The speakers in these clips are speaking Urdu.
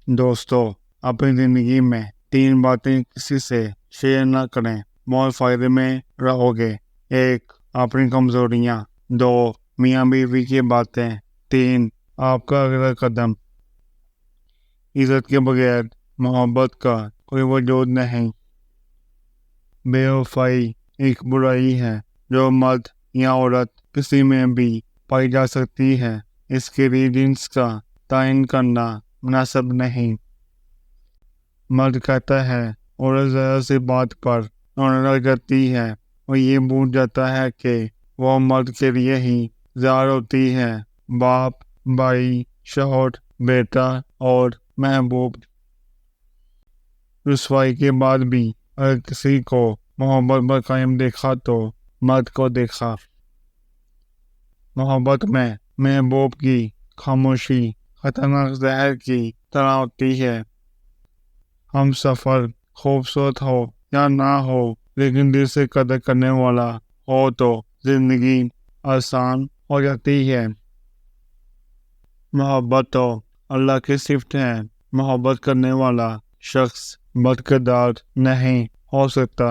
دوستو، اپنی زندگی میں 3 باتیں کسی سے شیئر نہ کریں، بہت فائدے میں رہو گے۔ 1. اپنی کمزوریاں۔ 2. میاں بیوی کی باتیں۔ 3. آپ کا اگلا قدم۔ عزت کے بغیر محبت کا کوئی وجود نہیں۔ بے وفائی ایک برائی ہے جو مرد یا عورت کسی میں بھی پائی جا سکتی ہے۔ اس کے ریزنز کا تعین کرنا مناسب نہیں۔ مرد کہتا ہے عورت ذرا سی بات پر رونے لگ جاتی ہے اور یہ بھول جاتا ہے کہ وہ مرد کے لیے ہی ظاہر ہوتی ہے، باپ، بھائی، شوہر، بیٹا اور محبوب۔ رسوائی کے بعد بھی اگر کسی کو محبت پر قائم دیکھا تو مرد کو دیکھا۔ محبت میں محبوب کی خاموشی خطرناک زہر کی طرح ہوتی ہے۔ ہم سفر خوبصورت ہو یا نہ ہو، لیکن دل سے قدر کرنے والا ہو تو زندگی آسان ہو جاتی ہے۔ محبت تو اللہ کی صفت ہے۔ محبت کرنے والا شخص بد کردار نہیں ہو سکتا۔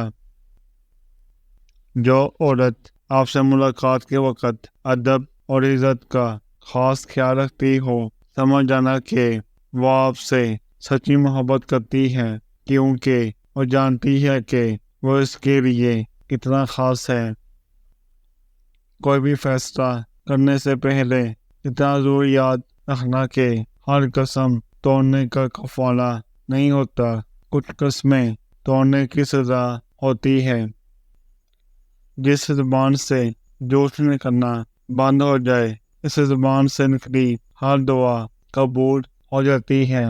جو عورت آپ سے ملاقات کے وقت ادب اور عزت کا خاص خیال رکھتی ہو، سمجھ جانا کہ وہ آپ سے سچی محبت کرتی ہے، کیونکہ وہ جانتی ہے کہ وہ اس کے لیے کتنا خاص ہے۔ کوئی بھی فیصلہ کرنے سے پہلے اتنا ضرور یاد رکھنا کہ ہر قسم توڑنے کا کفارہ نہیں ہوتا، کچھ قسمیں توڑنے کی سزا ہوتی ہے۔ جس زبان سے جھوٹ نکلنا بند ہو جائے، اس زبان سے نکلی ہر دعا قبول ہو جاتی ہے۔